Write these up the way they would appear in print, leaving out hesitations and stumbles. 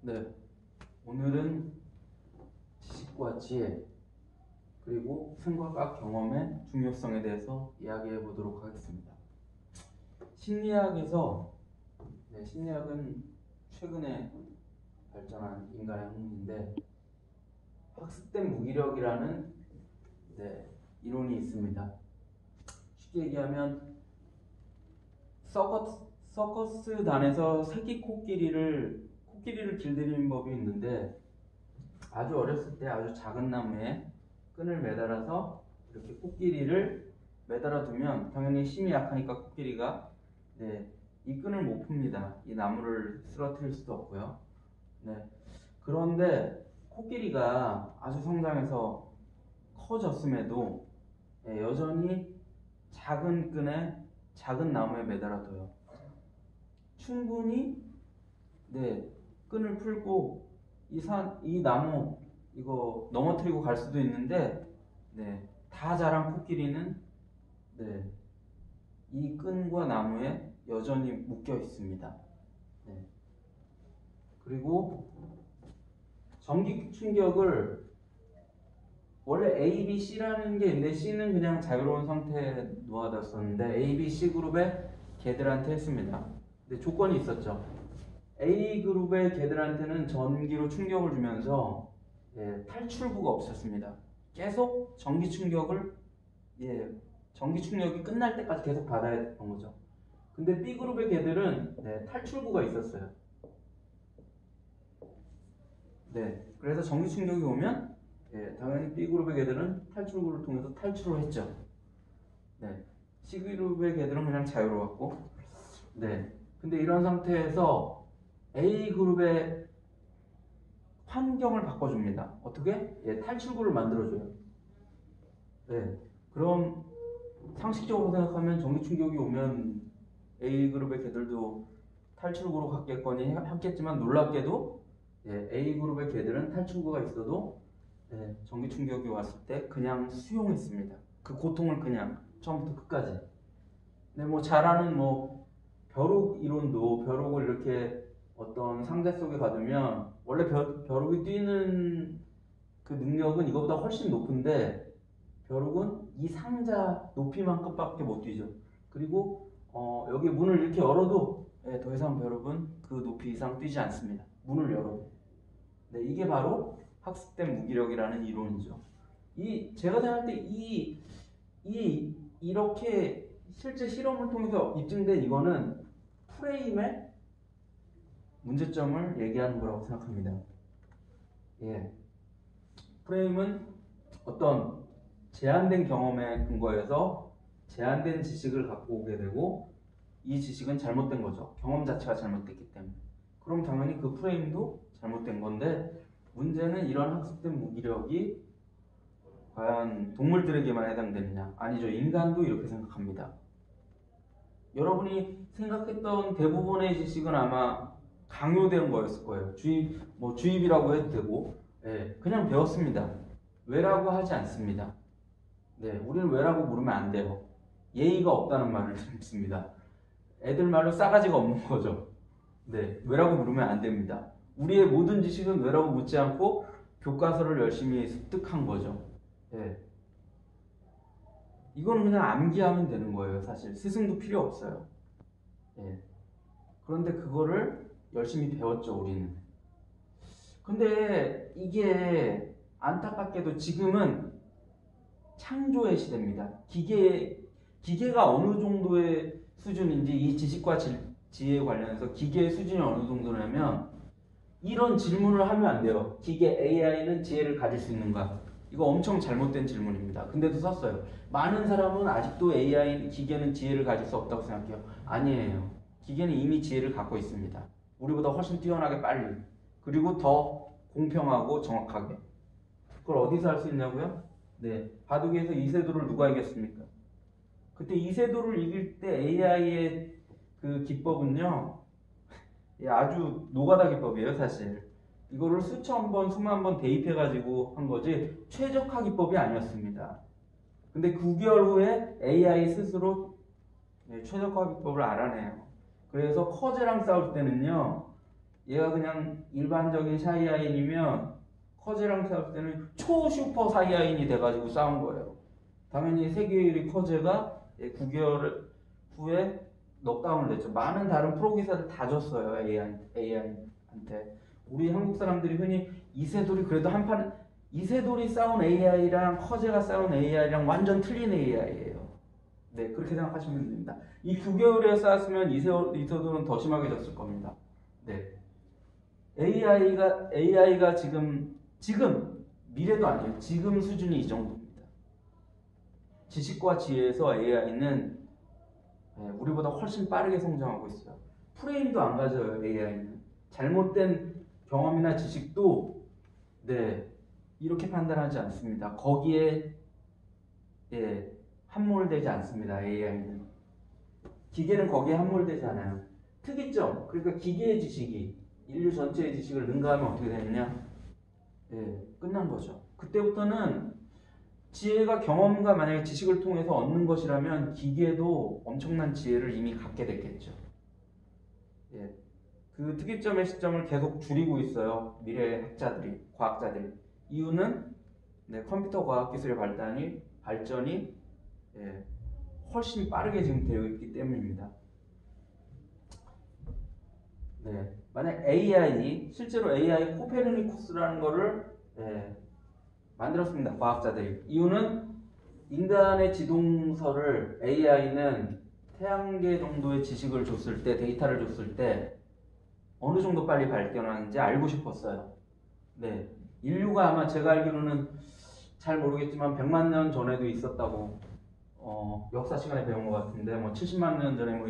네, 오늘은 지식과 지혜 그리고 생각과 경험의 중요성에 대해서 이야기해 보도록 하겠습니다. 심리학에서 심리학은 최근에 발전한 인간의 학문인데 학습된 무기력이라는 이론이 있습니다. 쉽게 얘기하면 서커스단에서 새끼 코끼리를 길들이는 법이 있는데 아주 어렸을 때 아주 작은 나무에 끈을 매달아서 이렇게 코끼리를 매달아 두면 당연히 힘이 약하니까 코끼리가 이 끈을 못 풉니다. 이 나무를 쓰러뜨릴 수도 없고요. 그런데 코끼리가 아주 성장해서 커졌음에도 여전히 작은 끈에 작은 나무에 매달아둬요. 충분히 끈을 풀고 이 나무 이거 넘어뜨리고 갈 수도 있는데 다 자란 코끼리는 이 끈과 나무에 여전히 묶여 있습니다. 그리고 전기 충격을 원래 A, B, C라는 게 있는데 C는 그냥 자유로운 상태에 놓아뒀었는데 A, B, C 그룹의 개들한테 했습니다. 근데 조건이 있었죠. A 그룹의 개들한테는 전기로 충격을 주면서 탈출구가 없었습니다. 계속 전기 충격이 끝날 때까지 계속 받아야 했던 거죠. 근데 B 그룹의 개들은 탈출구가 있었어요. 그래서 전기 충격이 오면 당연히 B 그룹의 개들은 탈출구를 통해서 탈출을 했죠. C 그룹의 개들은 그냥 자유로웠고, 근데 이런 상태에서 A 그룹의 환경을 바꿔줍니다. 어떻게? 탈출구를 만들어줘요. 그럼 상식적으로 생각하면 전기 충격이 오면 A 그룹의 개들도 탈출구로 갔겠거니 했겠지만 놀랍게도 A 그룹의 개들은 탈출구가 있어도 전기 충격이 왔을 때 그냥 수용했습니다. 그 고통을 그냥 처음부터 끝까지. 잘 아는 벼룩 이론도 벼룩을 이렇게 어떤 상자 속에 가두면 원래 벼룩이 뛰는 그 능력은 이거보다 훨씬 높은데 벼룩은 이 상자 높이만큼밖에 못 뛰죠. 그리고 여기 문을 이렇게 열어도 더 이상 벼룩은 그 높이 이상 뛰지 않습니다. 문을 열어도. 이게 바로 학습된 무기력이라는 이론이죠. 제가 생각할 때 이렇게 실제 실험을 통해서 입증된 이거는 프레임의 문제점을 얘기하는 거라고 생각합니다. 프레임은 어떤 제한된 경험에 근거해서 제한된 지식을 갖고 오게 되고 이 지식은 잘못된 거죠. 경험 자체가 잘못됐기 때문에. 그럼 당연히 그 프레임도 잘못된 건데 문제는 이런 학습된 무기력이 과연 동물들에게만 해당되느냐? 아니죠. 인간도 이렇게 생각합니다. 여러분이 생각했던 대부분의 지식은 아마 강요된 거였을 거예요. 주입이라고 해도 되고, 그냥 배웠습니다. 왜라고 하지 않습니다. 우리는 왜라고 물으면 안 돼요. 예의가 없다는 말을 듣습니다. 애들 말로 싸가지가 없는 거죠. 왜라고 물으면 안 됩니다. 우리의 모든 지식은 왜라고 묻지 않고 교과서를 열심히 습득한 거죠. 이거는 그냥 암기하면 되는 거예요. 사실 스승도 필요 없어요. 그런데 그거를 열심히 배웠죠, 우리는. 근데 이게 안타깝게도 지금은 창조의 시대입니다. 기계가 어느 정도의 수준인지 이 지식과 지혜에 관련해서 기계의 수준이 어느 정도냐면 이런 질문을 하면 안 돼요. 기계 AI는 지혜를 가질 수 있는가? 이거 엄청 잘못된 질문입니다. 근데도 썼어요. 많은 사람은 아직도 기계는 지혜를 가질 수 없다고 생각해요. 아니에요. 기계는 이미 지혜를 갖고 있습니다. 우리보다 훨씬 뛰어나게 빨리. 그리고 더 공평하고 정확하게. 그걸 어디서 할 수 있냐고요? 바둑에서 이세돌을 누가 이겼습니까? 그때 이세돌을 이길 때 AI의 그 기법은요, 아주 노가다 기법이에요, 사실. 이거를 수천 번, 수만 번 대입해가지고 한 거지 최적화 기법이 아니었습니다. 근데 9개월 후에 AI 스스로 예, 최적화 비법을 알아내요. 그래서 커즈랑 싸울 때는요, 얘가 그냥 일반적인 샤이아인이면 커즈랑 싸울 때는 초슈퍼 사이아인이 돼가지고 싸운 거예요. 당연히 세계 1위 커즈가 9개월 후에 넉다운을 냈죠. 많은 다른 프로 기사들 다 졌어요. AI한테. 우리 한국 사람들이 흔히 이세돌이 그래도 한판, 이세돌이 싸운 AI랑 커즈가 싸운 AI랑 완전 틀린 AI예요. 네, 그렇게 생각하시면 됩니다. 이 9개월에 싸웠으면 이세돌은 더 심하게 졌을 겁니다. 네. AI가 지금 미래도 아니에요. 지금 수준이 이 정도입니다. 지식과 지혜에서 AI는 우리보다 훨씬 빠르게 성장하고 있어요. 프레임도 안 가져요. AI는 잘못된 경험이나 지식도 이렇게 판단하지 않습니다. 거기에 함몰되지 않습니다. AI는 기계는 거기에 함몰되지 않아요. 특이점, 그러니까 기계의 지식이 인류 전체의 지식을 능가하면 어떻게 되느냐? 끝난 거죠. 그때부터는 지혜가 경험과 만약에 지식을 통해서 얻는 것이라면 기계도 엄청난 지혜를 이미 갖게 됐겠죠. 그 특이점의 시점을 계속 줄이고 있어요. 미래 학자들이, 과학자들이. 이유는 컴퓨터 과학 기술의 발전이 훨씬 빠르게 지금 되어 있기 때문입니다. 만약 실제로 AI 코페르니쿠스라는 거를 만들었습니다. 과학자들이. 이유는 인간의 지동설을 AI는 태양계 정도의 지식을 줬을 때, 데이터를 줬을 때 어느 정도 빨리 발견하는지 알고 싶었어요. 인류가 아마 제가 알기로는 잘 모르겠지만 100만 년 전에도 있었다고 역사 시간에 배운 것 같은데 70만 년 전에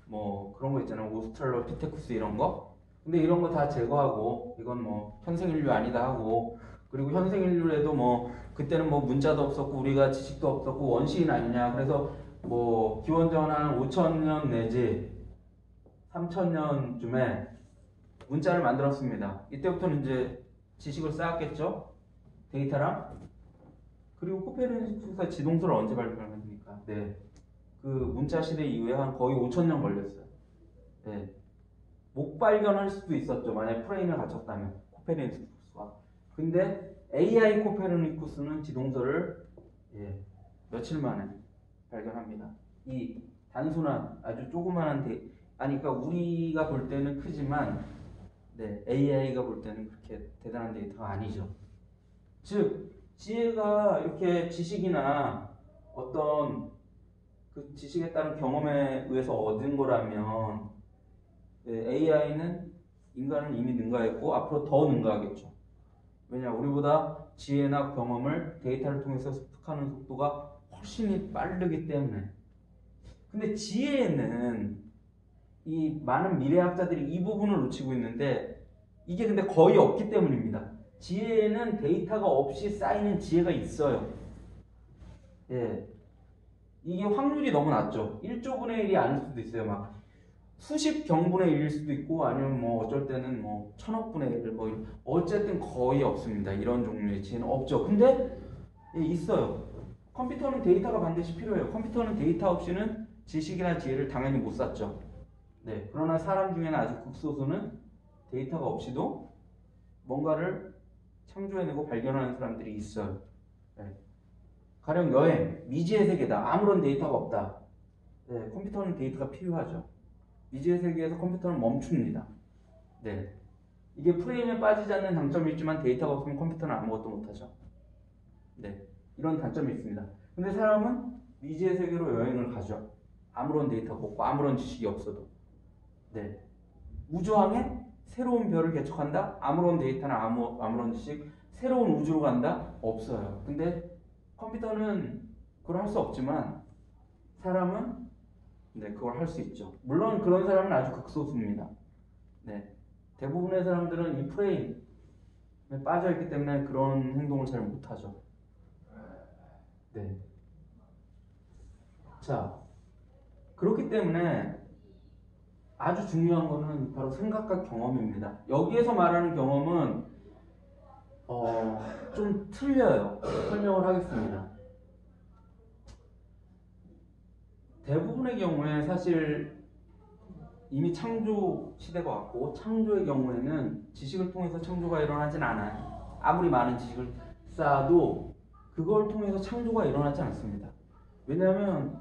뭐 그런 거 있잖아요. 오스트랄로피테쿠스 이런 거. 근데 이런 거 다 제거하고 이건 현생 인류 아니다 하고, 그리고 현생 인류에도 그때는 문자도 없었고 우리가 지식도 없었고 원시인 아니냐. 그래서 기원전 한 5,000년 내지 3,000년쯤에 문자를 만들었습니다. 이때부터는 이제 지식을 쌓았겠죠. 데이터랑. 그리고 코페르니쿠스가 지동설을 언제 발견했습니까? 그 문자 시대 이후에 한 거의 5,000년 걸렸어요. 못 발견할 수도 있었죠. 만약 프레임을 갖췄다면 코페르니쿠스가. 근데 AI 코페르니쿠스는 지동설을 며칠 만에 발견합니다. 이 단순한 아주 조그마한 그러니까 우리가 볼 때는 크지만 AI가 볼 때는 그렇게 대단한 데이터가 아니죠. 즉 지혜가 이렇게 지식이나 어떤 그 지식에 따른 경험에 의해서 얻은 거라면 AI는 인간을 이미 능가했고 앞으로 더 능가하겠죠. 왜냐, 우리보다 지혜나 경험을 데이터를 통해서 습득하는 속도가 훨씬 빠르기 때문에. 근데 지혜는 이 많은 미래학자들이 이 부분을 놓치고 있는데 이게 근데 거의 없기 때문입니다. 지혜에는 데이터가 없이 쌓이는 지혜가 있어요. 이게 확률이 너무 낮죠. 1조분의 1이 아닐 수도 있어요. 수십 경분의 1일 수도 있고 아니면 어쩔 때는 1000억분의 1, 어쨌든 거의 없습니다. 이런 종류의 지혜는 없죠. 근데 있어요. 컴퓨터는 데이터가 반드시 필요해요. 컴퓨터는 데이터 없이는 지식이나 지혜를 당연히 못 쌓죠. 그러나 사람 중에는 아주 극소수는 데이터가 없이도 뭔가를 창조해내고 발견하는 사람들이 있어요. 가령 여행, 미지의 세계다. 아무런 데이터가 없다. 컴퓨터는 데이터가 필요하죠. 미지의 세계에서 컴퓨터는 멈춥니다. 이게 프레임에 빠지지 않는 장점이 있지만 데이터가 없으면 컴퓨터는 아무것도 못하죠. 이런 단점이 있습니다. 근데 사람은 미지의 세계로 여행을 가죠. 아무런 데이터가 없고 아무런 지식이 없어도. 우주항에 새로운 별을 개척한다? 아무런 데이터나 아무런 지식, 새로운 우주로 간다? 없어요. 근데 컴퓨터는 그걸 할 수 없지만 사람은 그걸 할 수 있죠. 물론 그런 사람은 아주 극소수입니다. 대부분의 사람들은 이 프레임에 빠져있기 때문에 그런 행동을 잘 못하죠. 자, 그렇기 때문에 아주 중요한 거는 바로 생각과 경험입니다. 여기에서 말하는 경험은 좀 틀려요. 설명을 하겠습니다. 대부분의 경우에 사실 이미 창조 시대가 왔고, 창조의 경우에는 지식을 통해서 창조가 일어나진 않아요. 아무리 많은 지식을 쌓아도 그걸 통해서 창조가 일어나지 않습니다. 왜냐하면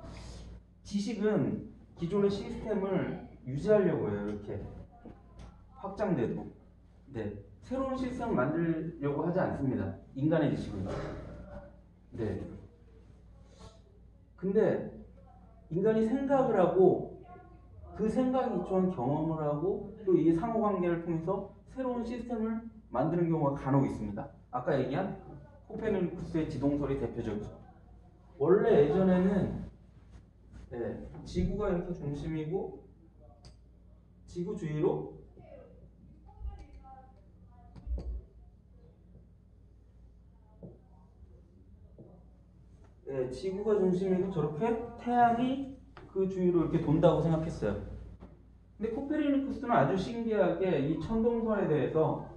지식은 기존의 시스템을 유지하려고 해요. 이렇게 확장돼도. 네. 새로운 시스템을 만들려고 하지 않습니다. 인간의 지식은. 네. 근데 인간이 생각을 하고 그 생각이 기초한 경험을 하고 또 이 상호관계를 통해서 새로운 시스템을 만드는 경우가 간혹 있습니다. 아까 얘기한 코페르니쿠스의 지동설이 대표적이죠. 원래 예전에는 지구가 이렇게 중심이고 지구 주위로 지구가 중심이고 저렇게 태양이 그 주위로 이렇게 돈다고 생각했어요. 근데 코페르니쿠스는 아주 신기하게 이 천동설에 대해서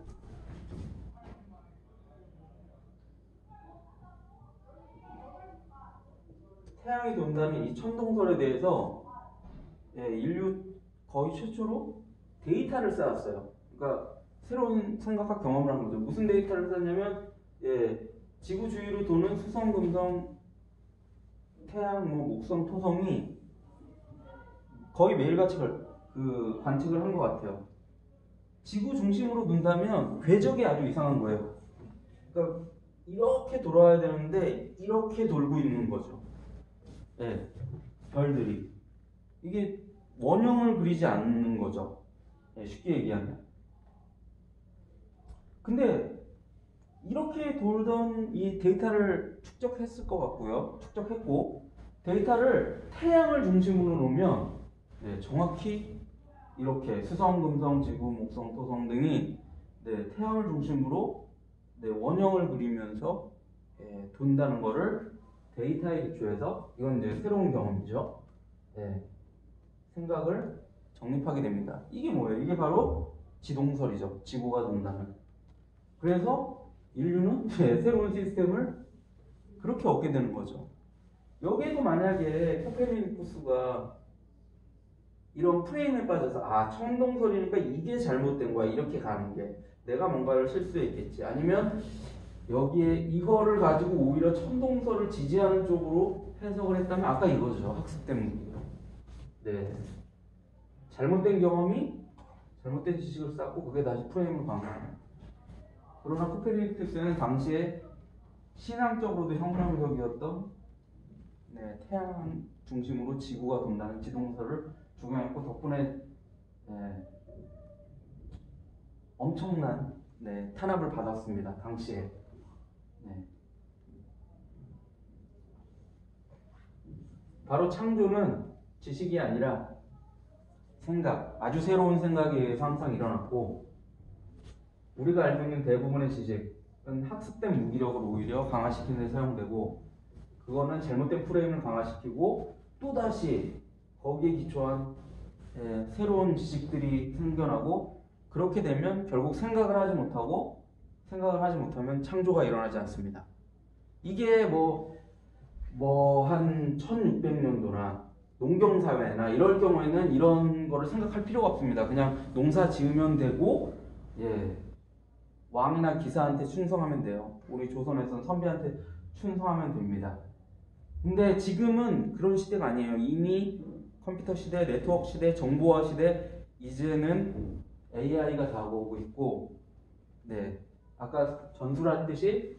태양이 돈다는 이 천동설에 대해서 인류 거의 최초로 데이터를 쌓았어요. 그러니까 새로운 생각과 경험을 한 거죠. 무슨 데이터를 쌓냐면 지구 주위로 도는 수성, 금성, 태양, 목성, 토성이 거의 매일같이 관측을 한 것 같아요. 지구 중심으로 둔다면 궤적이 아주 이상한 거예요. 그러니까 이렇게 돌아야 되는데 이렇게 돌고 있는 거죠. 별들이. 이게 원형을 그리지 않는 거죠. 쉽게 얘기하면. 근데 이렇게 돌던 이 데이터를 축적했을 것 같고요. 축적했고 데이터를 태양을 중심으로 놓으면 정확히 이렇게 수성, 금성, 지구, 목성, 토성 등이 태양을 중심으로 원형을 그리면서 돈다는 거를 데이터에 기초해서 이건 이제 새로운 경험이죠. 생각을 정립하게 됩니다. 이게 뭐예요? 이게 바로 지동설이죠. 지구가 돈다는. 그래서 인류는 새로운 시스템을 그렇게 얻게 되는 거죠. 여기에도 만약에 코페르니쿠스가 이런 프레임에 빠져서 천동설이니까 이게 잘못된 거야 이렇게 가는 게 내가 뭔가를 실수했겠지, 아니면 여기에 이거를 가지고 오히려 천동설을 지지하는 쪽으로 해석을 했다면 아까 이거죠. 학습된 무기요. 잘못된 경험이 잘못된 지식을 쌓고 그게 다시 프레임을 강화하는. 그러나 코페르니쿠스는 당시에 신앙적으로도 혁명적이었던 태양 중심으로 지구가 돈다는 지동설을 적용했고 덕분에 엄청난 탄압을 받았습니다. 당시에. 바로 창조는 지식이 아니라 생각, 아주 새로운 생각에 의해서 항상 일어났고 우리가 알고 있는 대부분의 지식은 학습된 무기력을 오히려 강화시키는 데 사용되고 그거는 잘못된 프레임을 강화시키고 또다시 거기에 기초한 새로운 지식들이 생겨나고 그렇게 되면 결국 생각을 하지 못하면 창조가 일어나지 않습니다. 이게 한 1600년도나 농경사회나 이럴 경우에는 이런 거를 생각할 필요가 없습니다. 그냥 농사 지으면 되고 왕이나 기사한테 충성하면 돼요. 우리 조선에서는 선비한테 충성하면 됩니다. 근데 지금은 그런 시대가 아니에요. 이미 컴퓨터 시대, 네트워크 시대, 정보화 시대, 이제는 AI가 다가오고 있고 아까 전술했듯이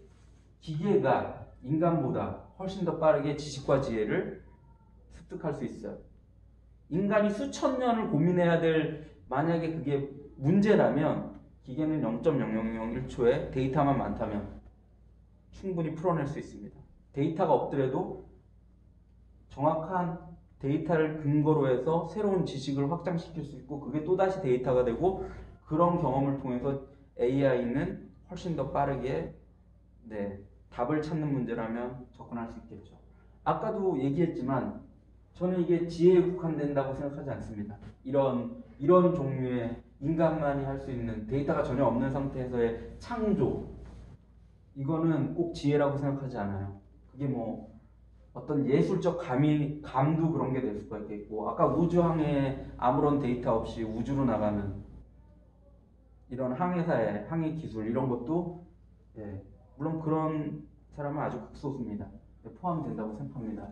기계가 인간보다 훨씬 더 빠르게 지식과 지혜를 습득할 수 있어요. 인간이 수천 년을 고민해야 될, 만약에 그게 문제라면 기계는 0.0001초에 데이터만 많다면 충분히 풀어낼 수 있습니다. 데이터가 없더라도 정확한 데이터를 근거로 해서 새로운 지식을 확장시킬 수 있고 그게 또다시 데이터가 되고 그런 경험을 통해서 AI는 훨씬 더 빠르게 답을 찾는 문제라면 접근할 수 있겠죠. 아까도 얘기했지만 저는 이게 지혜에 국한된다고 생각하지 않습니다. 이런 종류의 인간만이 할 수 있는 데이터가 전혀 없는 상태에서의 창조, 이거는 꼭 지혜라고 생각하지 않아요. 그게 어떤 예술적 감도 그런 게 될 수가 있겠고, 아까 우주항에 아무런 데이터 없이 우주로 나가는 이런 항해사의 항해 기술 이런 것도 예, 물론 그런 사람은 아주 극소수입니다. 네, 포함된다고 생각합니다.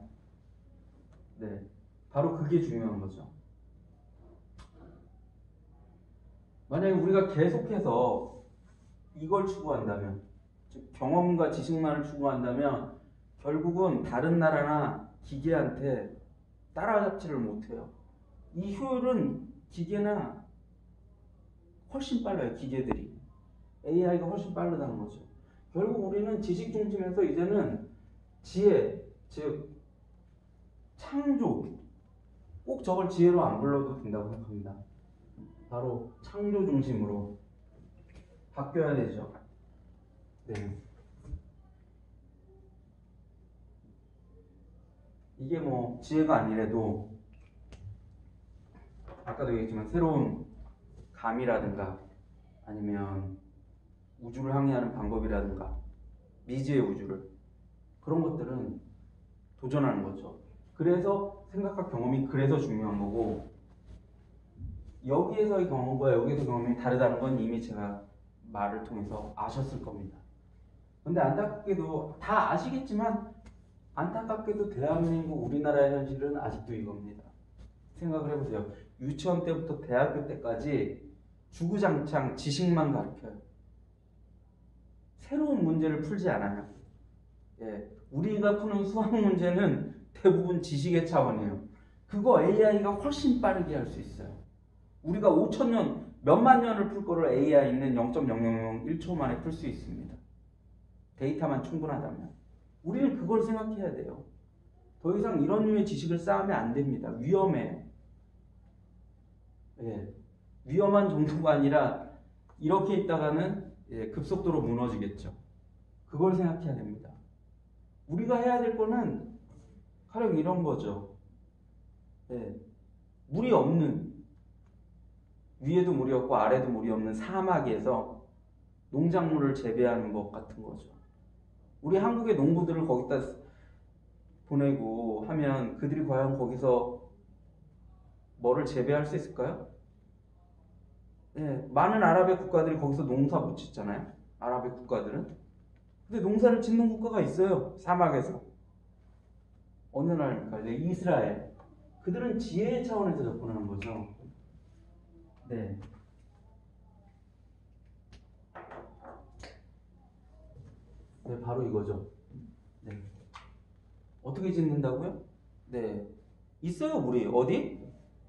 네, 바로 그게 중요한 거죠. 만약에 우리가 계속해서 이걸 추구한다면, 즉 경험과 지식만을 추구한다면 결국은 다른 나라나 기계한테 따라잡지를 못해요. 이 효율은 기계나 훨씬 빨라요. 기계들이. AI가 훨씬 빠르다는 거죠. 결국 우리는 지식 중심에서 이제는 지혜, 즉 창조, 꼭 저걸 지혜로 안 불러도 된다고 생각합니다. 바로 창조 중심으로 바뀌어야 되죠. 네. 이게 뭐 지혜가 아니래도 아까도 얘기했지만 새로운 감이라든가 아니면 우주를 항해하는 방법이라든가 미지의 우주를 그런 것들은 도전하는 거죠. 그래서 생각과 경험이 그래서 중요한 거고, 여기에서의 경험과 여기에서의 경험이 다르다는 건 이미 제가 말을 통해서 아셨을 겁니다. 근데 안타깝게도 다 아시겠지만 안타깝게도 대한민국 우리나라의 현실은 아직도 이겁니다. 생각을 해보세요. 유치원 때부터 대학교 때까지 주구장창 지식만 가르쳐요. 새로운 문제를 풀지 않아요. 예, 우리가 푸는 수학 문제는 대부분 지식의 차원이에요. 그거 AI가 훨씬 빠르게 할 수 있어요. 우리가 5천년, 몇만 년을 풀 거를 AI는 0.0001초 만에 풀 수 있습니다. 데이터만 충분하다면. 우리는 그걸 생각해야 돼요. 더 이상 이런 류의 지식을 쌓으면 안 됩니다. 위험해요. 예, 위험한 정도가 아니라 이렇게 있다가는 급속도로 무너지겠죠. 그걸 생각해야 됩니다. 우리가 해야 될 거는 가령 이런 거죠. 예, 물이 없는, 위에도 물이 없고 아래도 물이 없는 사막에서 농작물을 재배하는 것 같은 거죠. 우리 한국의 농부들을 거기다 보내고 하면 그들이 과연 거기서 뭐를 재배할 수 있을까요? 예, 많은 아랍의 국가들이 거기서 농사 못 짓잖아요. 아랍의 국가들은. 근데 농사를 짓는 국가가 있어요. 사막에서. 어느 나라입니까? 이스라엘. 그들은 지혜의 차원에서 접근하는 거죠. 네. 네, 바로 이거죠. 네. 어떻게 짓는다고요? 네. 있어요, 물이. 어디?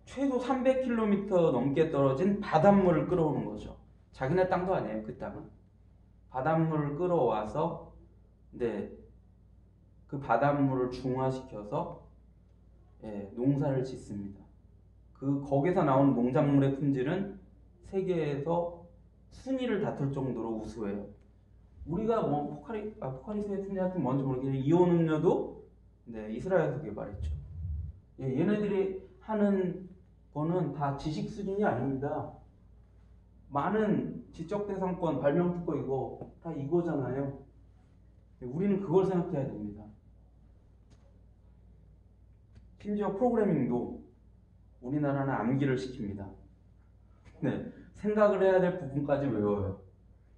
최소 300km 넘게 떨어진 바닷물을 끌어오는 거죠. 자기네 땅도 아니에요, 그 땅은. 바닷물을 끌어와서, 네. 그 바닷물을 중화시켜서, 농사를 짓습니다. 거기서 나온 농작물의 품질은 세계에서 순위를 다툴 정도로 우수해요. 우리가 뭐 포카리스의 순위 같은 뭔지 모르겠는데 이온 음료도 이스라엘에서 개발했죠. 얘네들이 하는 거는 다 지식 수준이 아닙니다. 많은 지적대상권, 발명특허 이거 다 이거잖아요. 우리는 그걸 생각해야 됩니다. 심지어 프로그래밍도 우리나라는 암기를 시킵니다. 네, 생각을 해야 될 부분까지 외워요.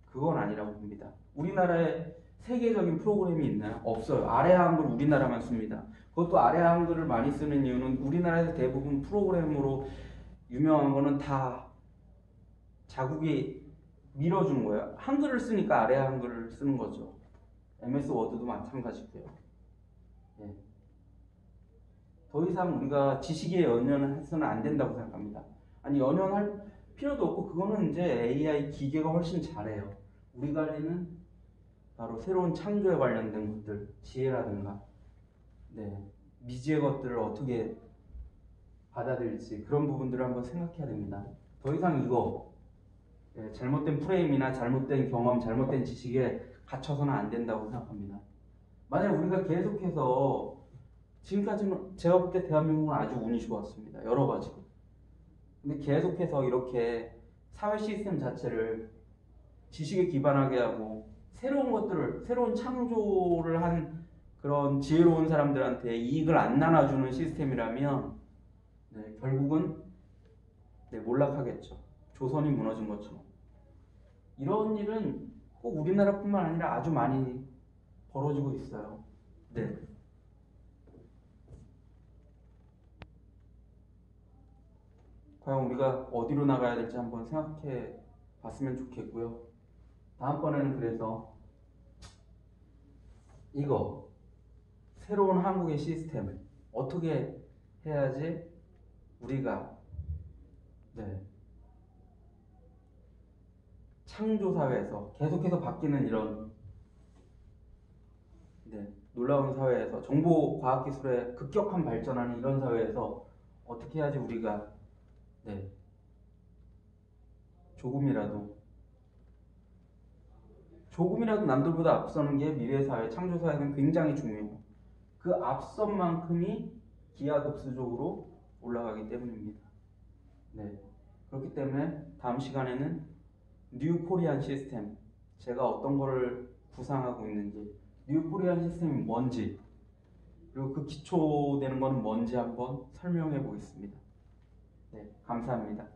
그건 아니라고 봅니다. 우리나라에 세계적인 프로그램이 있나요? 없어요. 아래 한글 우리나라만 씁니다. 그것도 아래 한글을 많이 쓰는 이유는 우리나라에서 대부분 프로그램으로 유명한 거는 다 자국이 밀어주는 거예요. 한글을 쓰니까 아래 한글을 쓰는 거죠. MS 워드도 마찬가지고요. 예. 더 이상 우리가 지식에 연연을 해서는 안 된다고 생각합니다. 아니, 연연할 필요도 없고 그거는 이제 AI 기계가 훨씬 잘해요. 우리가 할 일은 바로 새로운 창조에 관련된 것들, 지혜라든가 미지의 것들을 어떻게 받아들일지 그런 부분들을 한번 생각해야 됩니다. 더 이상 이거 잘못된 프레임이나 잘못된 경험, 잘못된 지식에 갇혀서는 안 된다고 생각합니다. 만약 우리가 계속해서 지금까지는 제가 볼 때 대한민국은 아주 운이 좋았습니다. 여러 가지로. 근데 계속해서 이렇게 사회 시스템 자체를 지식에 기반하게 하고 새로운 것들을, 새로운 창조를 한 그런 지혜로운 사람들한테 이익을 안 나눠주는 시스템이라면 결국은 몰락하겠죠. 조선이 무너진 것처럼. 이런 일은 꼭 우리나라뿐만 아니라 아주 많이 벌어지고 있어요. 네. 과연 우리가 어디로 나가야 될지 한번 생각해 봤으면 좋겠고요. 다음번에는 그래서 이거 새로운 한국의 시스템을 어떻게 해야지 우리가 창조사회에서 계속해서 바뀌는 이런 놀라운 사회에서 정보과학기술의 급격한 발전하는 이런 사회에서 어떻게 해야지 우리가 조금이라도 남들보다 앞서는 게 미래사회, 창조사회는 굉장히 중요해요. 그 앞선 만큼이 기하급수적으로 올라가기 때문입니다. 그렇기 때문에 다음 시간에는 뉴 코리안 시스템, 제가 어떤 거를 구상하고 있는지, 뉴 코리안 시스템이 뭔지, 그리고 그 기초되는 거는 뭔지 한번 설명해 보겠습니다. 감사합니다.